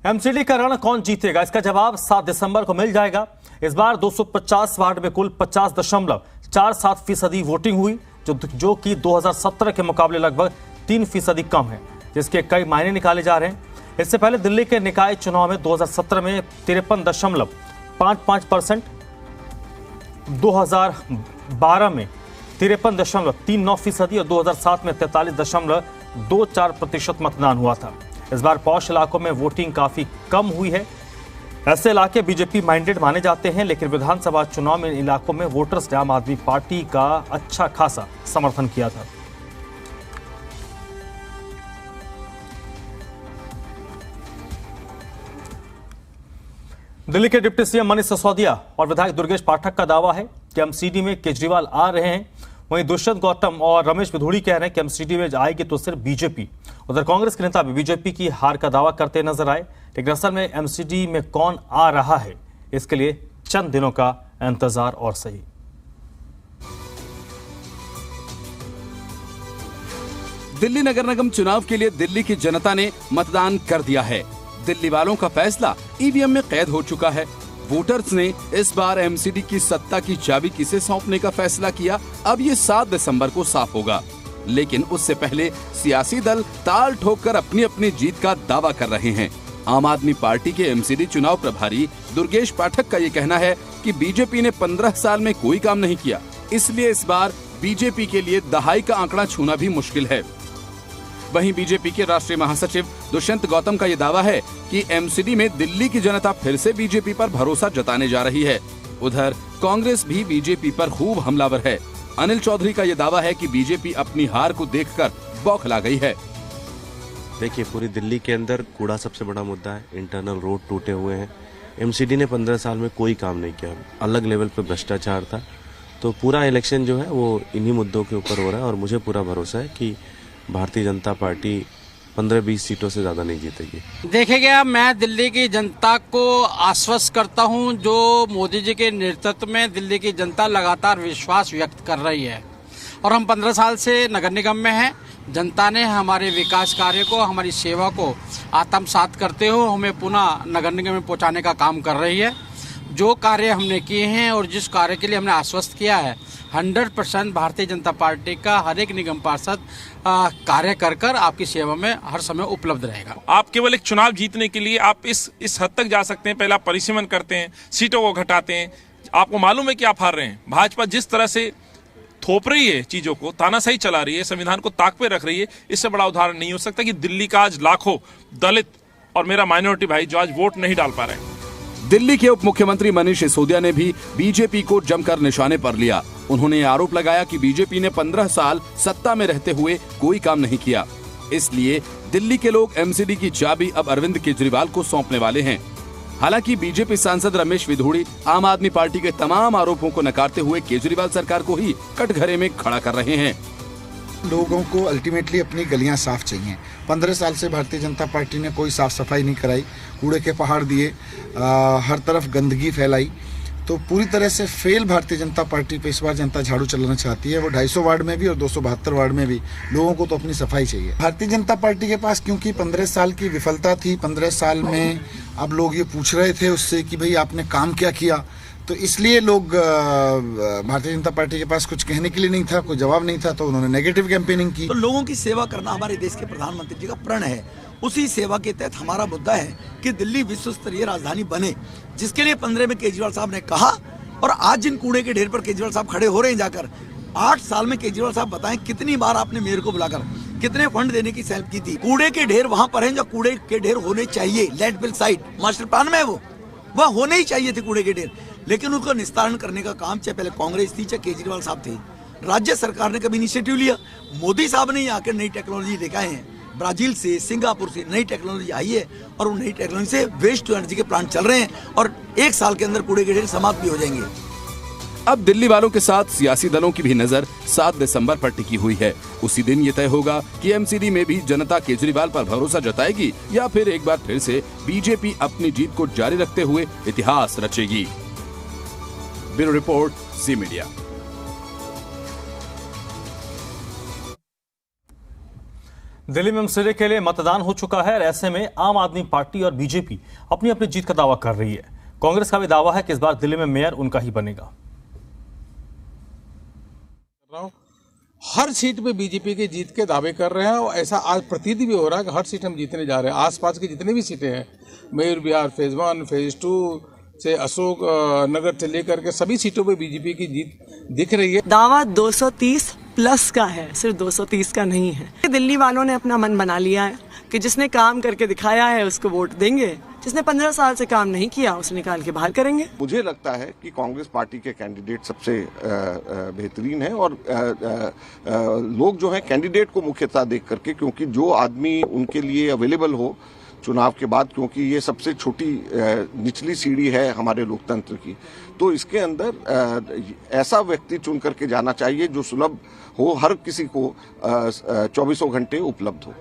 MCD का रण कौन जीतेगा, इसका जवाब 7 दिसंबर को मिल जाएगा। इस बार 250 वार्ड में कुल 50.47% वोटिंग हुई, जो कि 2017 के मुकाबले लगभग 3% कम है, जिसके कई मायने निकाले जा रहे हैं। इससे पहले दिल्ली के निकाय चुनाव में 2017 में 53.55%, 2012 में 53.39% और 2007 में 43.24% मतदान हुआ था। इस बार पॉश इलाकों में वोटिंग काफी कम हुई है। ऐसे इलाके बीजेपी माइंडेड माने जाते हैं, लेकिन विधानसभा चुनाव में इन इलाकों में वोटर्स ने आम आदमी पार्टी का अच्छा खासा समर्थन किया था। दिल्ली के डिप्टी सीएम मनीष सिसोदिया और विधायक दुर्गेश पाठक का दावा है कि एमसीडी में केजरीवाल आ रहे हैं। वहीं दुष्यंत गौतम और रमेश विधूड़ी कह रहे हैं कि एमसीडी में आएगी तो सिर्फ बीजेपी। उधर कांग्रेस के नेता भी बीजेपी की हार का दावा करते नजर आए, लेकिन असल में एमसीडी में कौन आ रहा है, इसके लिए चंद दिनों का इंतजार और सही। दिल्ली नगर निगम चुनाव के लिए दिल्ली की जनता ने मतदान कर दिया है। दिल्ली वालों का फैसला ईवीएम में कैद हो चुका है। वोटर्स ने इस बार एमसीडी की सत्ता की चाबी किसे सौंपने का फैसला किया, अब ये 7 दिसंबर को साफ होगा। लेकिन उससे पहले सियासी दल ताल ठोककर अपनी अपनी जीत का दावा कर रहे हैं। आम आदमी पार्टी के एमसीडी चुनाव प्रभारी दुर्गेश पाठक का ये कहना है कि बीजेपी ने 15 साल में कोई काम नहीं किया, इसलिए इस बार बीजेपी के लिए दहाई का आंकड़ा छूना भी मुश्किल है। वहीं बीजेपी के राष्ट्रीय महासचिव दुष्यंत गौतम का ये दावा है कि एमसीडी में दिल्ली की जनता फिर से बीजेपी पर भरोसा जताने जा रही है। उधर कांग्रेस भी बीजेपी पर खूब हमलावर है। अनिल चौधरी का ये दावा है कि बीजेपी अपनी हार को देखकर बौखला गई है। देखिए, पूरी दिल्ली के अंदर कूड़ा सबसे बड़ा मुद्दा है। इंटरनल रोड टूटे हुए हैं। एमसीडी ने 15 साल में कोई काम नहीं किया। अलग लेवल पे भ्रष्टाचार था। तो पूरा इलेक्शन जो है वो इन्हीं मुद्दों के ऊपर हो रहा है और मुझे पूरा भरोसा है कि भारतीय जनता पार्टी 15-20 सीटों से ज्यादा नहीं जीतेगी। देखिएगा, मैं दिल्ली की जनता को आश्वस्त करता हूं, जो मोदी जी के नेतृत्व में दिल्ली की जनता लगातार विश्वास व्यक्त कर रही है और हम 15 साल से नगर निगम में हैं। जनता ने हमारे विकास कार्य को, हमारी सेवा को आत्मसात करते हुए हमें पुनः नगर निगम में पहुंचाने का काम कर रही है। जो कार्य हमने किए हैं और जिस कार्य के लिए हमने आश्वस्त किया है, 100% भारतीय जनता पार्टी का हर एक निगम पार्षद कार्य कर आपकी सेवा में हर समय उपलब्ध रहेगा। आप केवल एक चुनाव जीतने के लिए आप इस हद तक जा सकते हैं। पहले आप परिसीमन करते हैं, सीटों को घटाते हैं। आपको मालूम है कि आप हार रहे हैं। भाजपा जिस तरह से थोप रही है चीजों को, तानाशाही चला रही है, संविधान को ताक पे रख रही है, इससे बड़ा उदाहरण नहीं हो सकता कि दिल्ली का आज लाखों दलित और मेरा माइनॉरिटी भाई जो आज वोट नहीं डाल पा रहे हैं। दिल्ली के उप मुख्यमंत्री मनीष सिसोदिया ने भी बीजेपी को जमकर निशाने पर लिया। उन्होंने आरोप लगाया कि बीजेपी ने 15 साल सत्ता में रहते हुए कोई काम नहीं किया, इसलिए दिल्ली के लोग एमसीडी की चाबी अब अरविंद केजरीवाल को सौंपने वाले हैं। हालांकि बीजेपी सांसद रमेश विधूड़ी आम आदमी पार्टी के तमाम आरोपों को नकारते हुए केजरीवाल सरकार को ही कटघरे में खड़ा कर रहे हैं। लोगों को अल्टीमेटली अपनी गलियां साफ चाहिए। 15 साल से भारतीय जनता पार्टी ने कोई साफ सफाई नहीं कराई, कूड़े के पहाड़ दिए, हर तरफ गंदगी फैलाई। तो पूरी तरह से फेल भारतीय जनता पार्टी पे इस बार जनता झाड़ू चलाना चाहती है। वो 250 वार्ड में भी और 272 वार्ड में भी लोगों को तो अपनी सफाई चाहिए। भारतीय जनता पार्टी के पास क्योंकि 15 साल की विफलता थी, 15 साल में अब लोग ये पूछ रहे थे उससे कि भाई आपने काम क्या किया, तो इसलिए लोग भारतीय जनता पार्टी के पास कुछ कहने के लिए नहीं था, कोई जवाब नहीं था, तो उन्होंने नेगेटिव कैंपेनिंग की। तो लोगों की सेवा करना हमारे देश के प्रधानमंत्री जी का प्रण है। उसी सेवा के तहत हमारा मुद्दा है कि दिल्ली विश्व स्तरीय राजधानी बने, जिसके लिए 15 में केजरीवाल साहब ने कहा। और आज जिन कूड़े के ढेर पर केजरीवाल साहब खड़े हो रहे हैं जाकर, 8 साल में केजरीवाल साहब बताएं कितनी बार आपने मेयर को बुलाकर कितने फंड देने की हेल्प की थी। कूड़े के ढेर वहां पर हैं जो कूड़े के ढेर होने चाहिए। लैंडफिल साइट मास्टर प्लान में वो होने ही चाहिए थे कूड़े के ढेर, लेकिन उनको निस्तारण करने का काम चाहे पहले कांग्रेस थी चाहे केजरीवाल साहब थे। राज्य सरकार ने कभी इनिशिएटिव लिया? मोदी साहब ने आकर नई टेक्नोलॉजी लेकर आए हैं। ब्राजील से, सिंगापुर से नई टेक्नोलॉजी आई है और उन नई टेक्नोलॉजी से वेस्ट टू एनर्जी के प्लांट चल रहे हैं और 1 साल के अंदर कूड़े के ढेर समाप्त भी हो जाएंगे। अब दिल्ली वालों के साथ सियासी दलों की भी नजर 7 दिसंबर पर टिकी हुई है। उसी दिन ये तय होगा कि एमसीडी में भी जनता केजरीवाल पर भरोसा जताएगी या फिर एक बार फिर से बीजेपी अपनी जीत को जारी रखते हुए इतिहास रचेगी। ब्यूरो रिपोर्ट, ज़ी मीडिया। दिल्ली में एमसीडी के लिए मतदान हो चुका है और ऐसे में आम आदमी पार्टी और बीजेपी अपनी अपनी जीत का दावा कर रही है। कांग्रेस का भी दावा है कि इस बार दिल्ली में मेयर उनका ही बनेगा। हर सीट पे बीजेपी के जीत के दावे कर रहे हैं और ऐसा आज प्रतीत भी हो रहा है कि हर सीट हम जीतने जा रहे हैं। आसपास की जितनी भी सीटें हैं, मयूर विहार फेज 1 फेज 2 से अशोक नगर से लेकर के सभी सीटों पे बीजेपी की जीत दिख रही है। दावा 230 प्लस का है, सिर्फ 230 का नहीं है। दिल्ली वालों ने अपना मन बना लिया है कि जिसने काम करके दिखाया है उसको वोट देंगे, जिसने 15 साल से काम नहीं किया उसे निकाल के बाहर करेंगे। मुझे लगता है कि कांग्रेस पार्टी के कैंडिडेट सबसे बेहतरीन है और लोग जो हैं कैंडिडेट को मुख्यतः देख करके, क्योंकि जो आदमी उनके लिए अवेलेबल हो चुनाव के बाद, क्योंकि ये सबसे छोटी निचली सीढ़ी है हमारे लोकतंत्र की, तो इसके अंदर ऐसा व्यक्ति चुन करके जाना चाहिए जो सुलभ हो, हर किसी को 24 घंटे उपलब्ध हो।